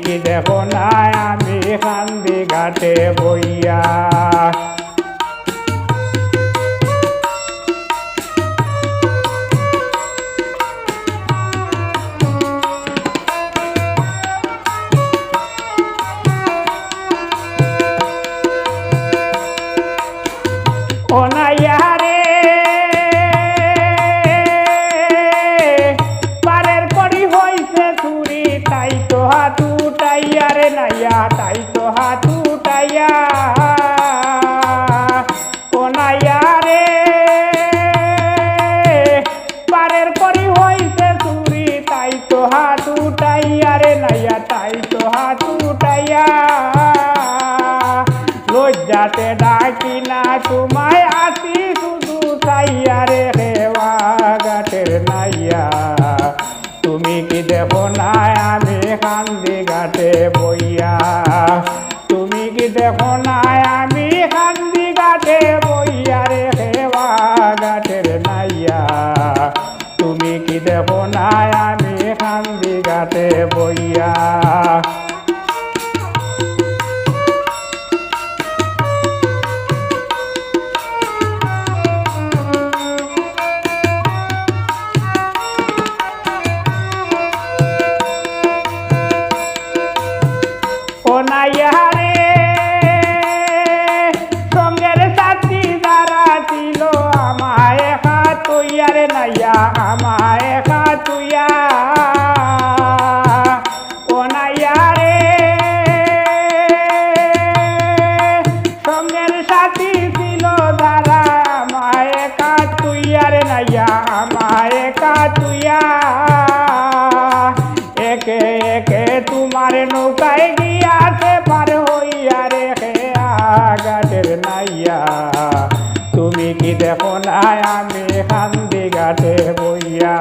কি দেখো না আমি কান্দি ঘাটে বইয়া। ও নাইয়া রে পারের পরি হইছে চুরি তাই তো হাত উঠাইয়া রে নাইয়া তাই তো হাত উঠাইয়া। ও নাইয়া রে পারের পরি হইছে চুরি তাই তো হাত উঠাইয়া রে নাইয়া তাই তো হাত উঠাইয়া। লজ্জাতে ডাকি না তোমায় আসি শুধু চাইয়া রে হেওয়া ঘাটের নাইয়া। তুমি কি দেখো না আমি কান্দি ঘাটে বইয়া। তুমি কি দেখো না আমি কান্দি ঘাটে বইয়া রে হেওয়া ঘাটের নাইয়া। তুমি কি দেখো না আমি কান্দি ঘাটে বইয়া। ও নাইয়া রে সঙ্গের সাথী যারা ছিল আমায় খাতুইয়া রে নাইয়া আমায় খাতুইয়া। ও নাইয়া রে সঙ্গের সাথী ছিল যারা আমায় খাতুইয়া রে নাইয়া আমায় খাতুইয়া। একে একে তোমার নৌকায় গিয়াছে পার হইয়া রে হেয়া ঘাটের নাইয়া। তুমি কি দেখো না আমি কান্দি ঘাটে বইয়া।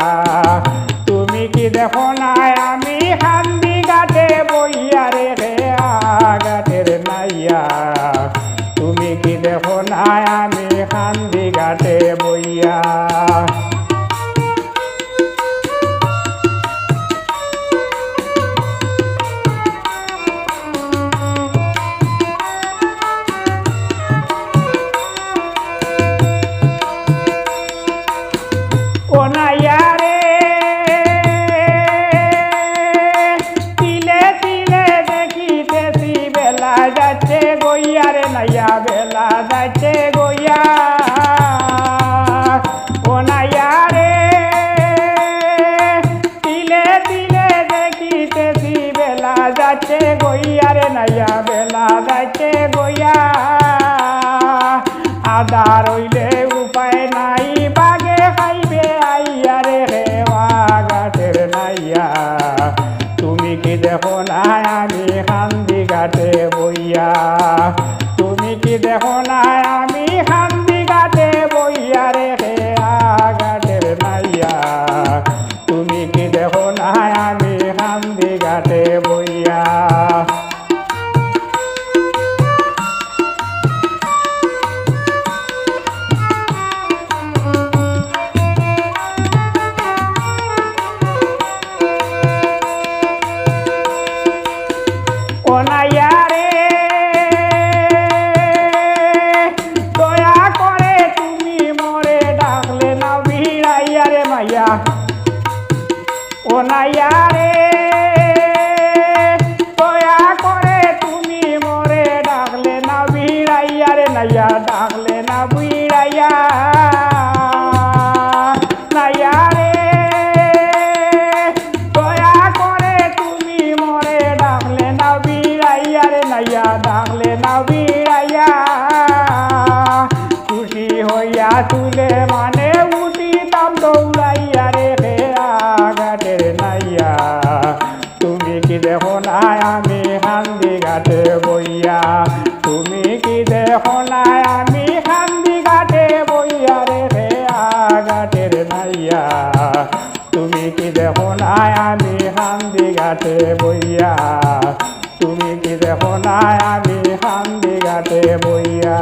তুমি কি দেখো না আমি কান্দি ঘাটে বইয়া রে হেয়া ঘাটের নাইয়া। তুমি কি দেখো না আমি কান্দি ঘাটে বইয়া। ও নাইয়া রে তিলে তিলে দেখিতেছি বেলা যাচ্ছে গইয়া রে নাইয়া বেলা যাচ্ছে গইয়া। ও নাইয়া রে তিলে তিলে দেখিতেছি বেলা যাচ্ছে গইয়া রে নাইয়া বেলা যাচ্ছে গইয়া। আদা রইলে উপায় নাই বাগে খাইবে আইয়া রে হেওয়া ঘাটের নাইয়া। তুমি কি দেখো না আমি কান্দি ঘাটে বইয়া। তুমি কি দেখো না আমি কান্দি ঘাটে বইয়া রে হেয়া ঘাটের নাইয়া। তুমি কি দেখো না আমি কান্দি ঘাটে বইয়া। ও নাইয়া রে দয়া করে তুমি মোরে ডাকলে না ভিড়াইয়া রে মাইয়া। ও নাইয়া রে দয়া করে তুমি মোরে ডাকলে না ভিড়াইয়া রে নাইয়া ডাকলে না ভিড়াইয়া। নাইয়া রে দয়া করে তুমি মোরে ডাকলে না ভিড়াইয়া রে নাইয়া ডাকলে না ভিড়াইয়া। খুশি হইয়া তুলে মানে উঠিতাম দৌড়াইয়া রে হেয়া ঘাটের নাইয়া। তুমি কি দেখো না আমি কান্দি ঘাটে বইয়া। তুমি কি দেখো না আমি কান্দি ঘাটে বইয়া রে হেয়া ঘাটের নাইয়া। তুমি কি দেখো না আমি কান্দি ঘাটে বইয়া। তুমি কি দেখো না আমি কান্দি ঘাটে বইয়া।